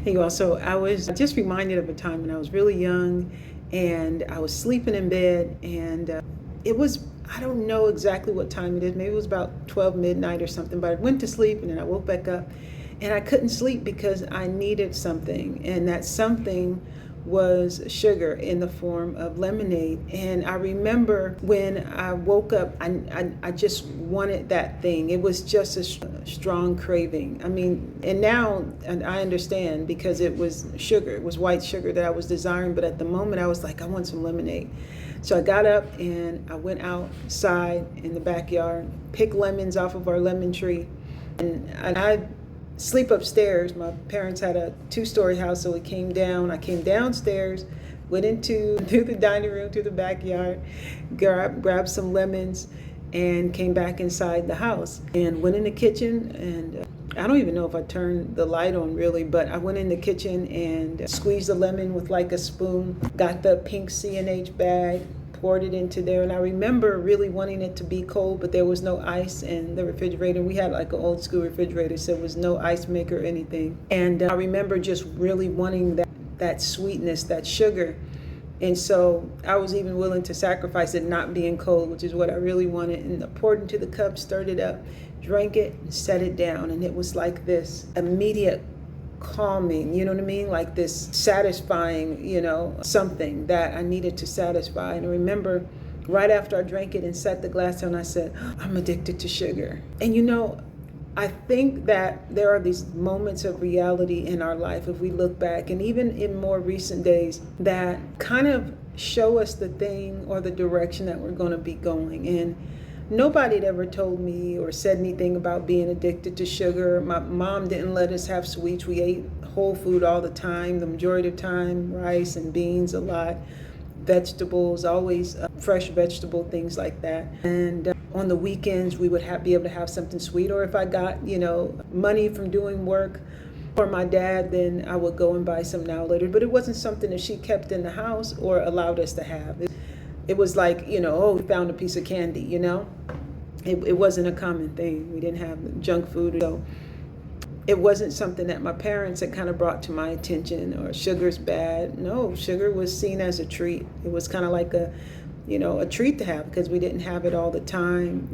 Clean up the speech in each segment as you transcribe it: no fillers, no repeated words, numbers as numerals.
Hey, you all. So I was just reminded of a time when I was really young and I was sleeping in bed and it was, I don't know exactly what time it is. Maybe it was about 12 midnight or something, but I went to sleep and then I woke back up and I couldn't sleep because I needed something. And that something was sugar in the form of lemonade. And I remember when I woke up, I just wanted that thing. It was just a strong craving. I mean, and now and I understand because it was sugar. It was white sugar that I was desiring. But at the moment, I was like, I want some lemonade. So I got up and I went outside in the backyard, picked lemons off of our lemon tree. And I sleep upstairs. My parents had a 2-story house, so we came down. I came downstairs, went through the dining room, to the backyard, grabbed some lemons, and came back inside the house and went in the kitchen. And I don't even know if I turned the light on really, but I went in the kitchen and squeezed the lemon with like a spoon, got the pink C&H bag, poured it into there. And I remember really wanting it to be cold, but there was no ice in the refrigerator. We had like an old school refrigerator, so there was no ice maker or anything. And I remember just really wanting that sweetness, that sugar. And so I was even willing to sacrifice it not being cold, which is what I really wanted. And I poured into the cup, stirred it up, drank it, and set it down. And it was like this immediate calming, you know what I mean? Like this satisfying, something that I needed to satisfy. And I remember right after I drank it and set the glass down, I said, I'm addicted to sugar. And I think that there are these moments of reality in our life, if we look back, and even in more recent days, that kind of show us the thing or the direction that we're going to be going. And nobody had ever told me or said anything about being addicted to sugar. My mom didn't let us have sweets. We ate whole food all the time, the majority of the time, rice and beans a lot, vegetables, always fresh vegetable, things like that. And on the weekends, we would be able to have something sweet. Or if I got, money from doing work for my dad, then I would go and buy some now later. But it wasn't something that she kept in the house or allowed us to have. It was like, we found a piece of candy, It wasn't a common thing. We didn't have junk food. So it wasn't something that my parents had kind of brought to my attention, or sugar's bad. No, sugar was seen as a treat. It was kind of like a treat to have because we didn't have it all the time,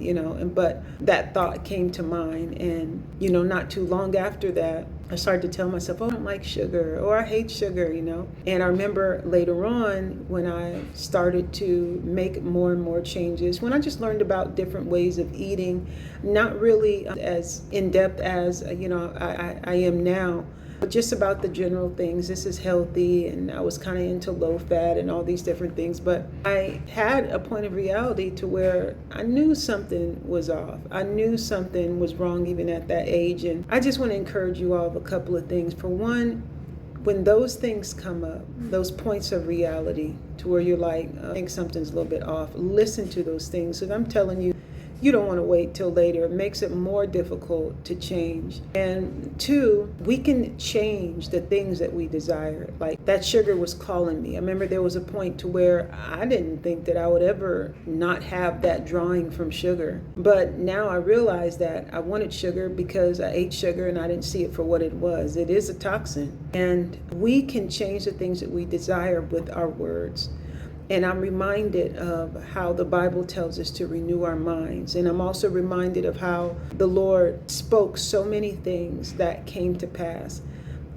but that thought came to mind. And, not too long after that, I started to tell myself, oh, I don't like sugar, or I hate sugar, And I remember later on when I started to make more and more changes, when I just learned about different ways of eating, not really as in-depth as, I am now, but just about the general things. This is healthy, and I was kind of into low fat and all these different things. But I had a point of reality to where I knew something was off. I knew something was wrong even at that age. And I just want to encourage you all of a couple of things. For one, when those things come up, those points of reality to where you're like, I think something's a little bit off, listen to those things. So I'm telling you, you don't want to wait till later. It makes it more difficult to change. And two, we can change the things that we desire. Like that sugar was calling me. I remember there was a point to where I didn't think that I would ever not have that drawing from sugar. But now I realize that I wanted sugar because I ate sugar and I didn't see it for what it was. It is a toxin. And we can change the things that we desire with our words. And I'm reminded of how the Bible tells us to renew our minds. And I'm also reminded of how the Lord spoke so many things that came to pass.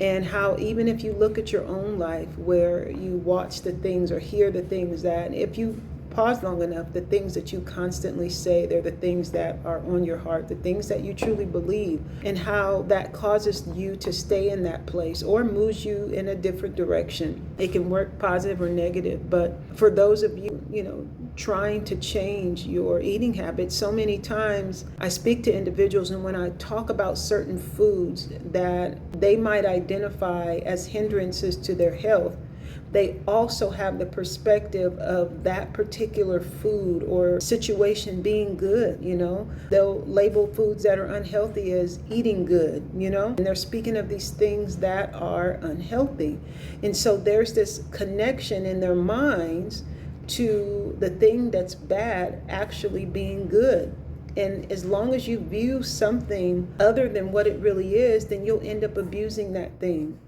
And how even if you look at your own life where you watch the things or hear the things that, if you pause long enough, the things that you constantly say, they're the things that are on your heart, the things that you truly believe, and how that causes you to stay in that place or moves you in a different direction. It can work positive or negative, but for those of you, trying to change your eating habits, so many times I speak to individuals, and when I talk about certain foods that they might identify as hindrances to their health, they also have the perspective of that particular food or situation being good, They'll label foods that are unhealthy as eating good, And they're speaking of these things that are unhealthy. And so there's this connection in their minds to the thing that's bad actually being good. And as long as you view something other than what it really is, then you'll end up abusing that thing.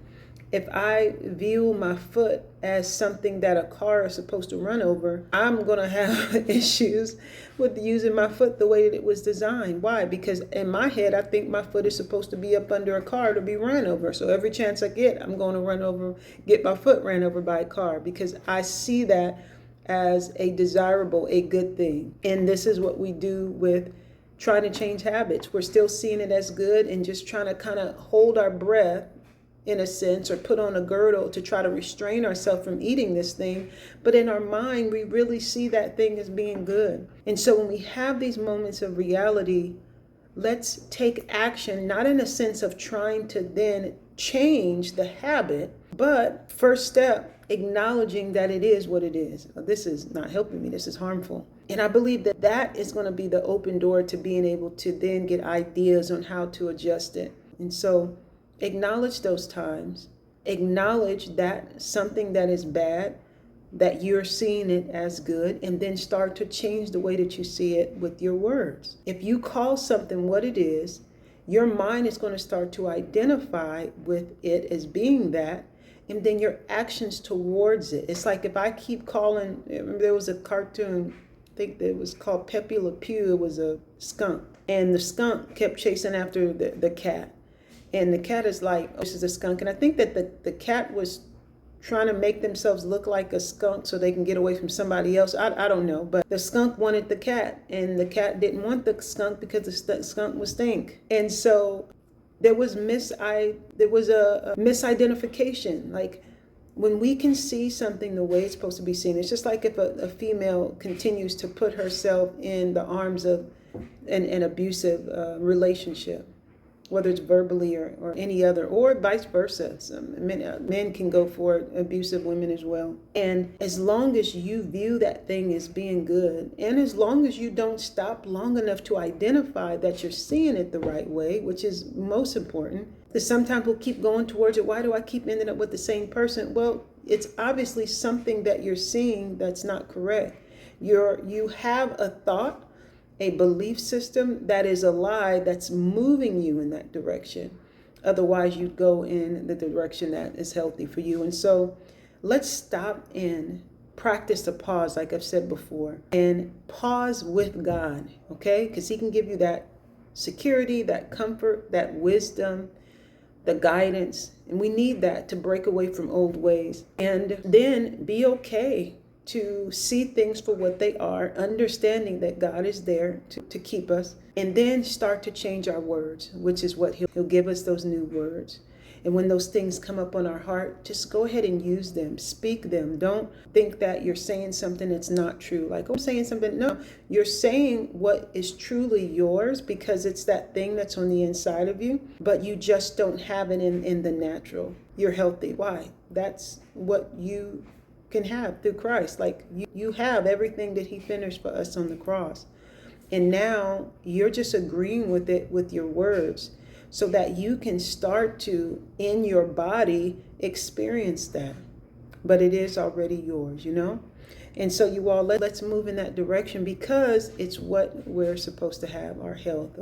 If I view my foot as something that a car is supposed to run over, I'm going to have issues with using my foot the way that it was designed. Why? Because in my head, I think my foot is supposed to be up under a car to be run over. So every chance I get, I'm going to get my foot ran over by a car, because I see that as a desirable, a good thing. And this is what we do with trying to change habits. We're still seeing it as good and just trying to kind of hold our breath, in a sense, or put on a girdle to try to restrain ourselves from eating this thing. But in our mind, we really see that thing as being good. And so when we have these moments of reality, let's take action, not in a sense of trying to then change the habit, but first step, acknowledging that it is what it is. This is not helping me. This is harmful. And I believe that that is going to be the open door to being able to then get ideas on how to adjust it. And so acknowledge those times, acknowledge that something that is bad, that you're seeing it as good, and then start to change the way that you see it with your words. If you call something what it is, your mind is going to start to identify with it as being that, and then your actions towards it. It's like if I keep calling, remember there was a cartoon, I think that it was called Pepe Le Pew. It was a skunk, and the skunk kept chasing after the cat. And the cat is like, oh, this is a skunk. And I think that the cat was trying to make themselves look like a skunk so they can get away from somebody else. I don't know. But the skunk wanted the cat, and the cat didn't want the skunk because the skunk was stink. And so there was a misidentification. Like, when we can see something the way it's supposed to be seen, it's just like if a female continues to put herself in the arms of an abusive relationship, whether it's verbally or any other, or vice versa. Men can go for abusive women as well. And as long as you view that thing as being good, and as long as you don't stop long enough to identify that you're seeing it the right way, which is most important, because sometimes we'll keep going towards it. Why do I keep ending up with the same person? Well, it's obviously something that you're seeing that's not correct. You have a thought, a belief system that is a lie that's moving you in that direction. Otherwise, you'd go in the direction that is healthy for you. And so let's stop and practice the pause, like I've said before, and pause with God, okay? Because He can give you that security, that comfort, that wisdom, the guidance. And we need that to break away from old ways. And then be okay to see things for what they are, understanding that God is there to keep us, and then start to change our words, which is what He'll give us, those new words. And when those things come up on our heart, just go ahead and use them, speak them. Don't think that you're saying something that's not true. Like, oh, I'm saying something. No, you're saying what is truly yours, because it's that thing that's on the inside of you, but you just don't have it in the natural. You're healthy. Why? That's what you can have through Christ. Like, you have everything that He finished for us on the cross. And now you're just agreeing with it with your words, so that you can start to, in your body, experience that. But it is already yours, you know? And so you all, let's move in that direction, because it's what we're supposed to have, our health,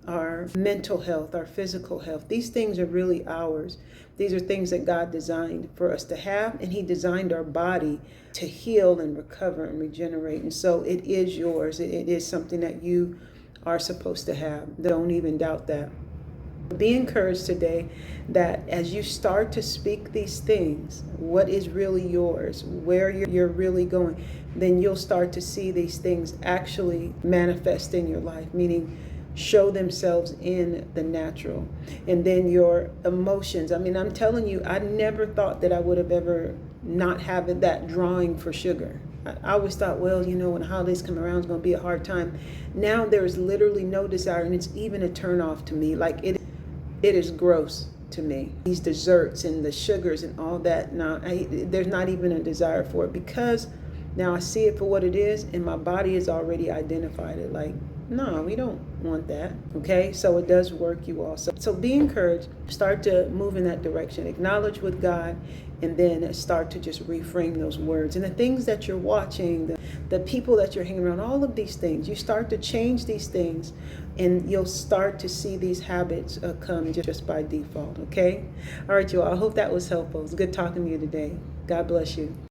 our mental health, our physical health. These things are really ours. These are things that God designed for us to have, and He designed our body to heal and recover and regenerate. And so it is yours. It is something that you are supposed to have. Don't even doubt that. Be encouraged today that as you start to speak these things, what is really yours, where you're really going, then you'll start to see these things actually manifest in your life, meaning show themselves in the natural. And then your emotions. I mean, I'm telling you, I never thought that I would have ever not having that drawing for sugar. I always thought, well, you know, when the holidays come around, it's going to be a hard time. Now there is literally no desire, and it's even a turn off to me. Like, it is gross to me. These desserts and the sugars and all that, now there's not even a desire for it, because now I see it for what it is, and my body has already identified it. Like, no, we don't want that. Okay, so it does work, you all. So be encouraged. Start to move in that direction. Acknowledge with God, and then start to just reframe those words. And the things that you're watching, the people that you're hanging around, all of these things, you start to change these things, and you'll start to see these habits come just by default. Okay, all right, you all. I hope that was helpful. It's good talking to you today. God bless you.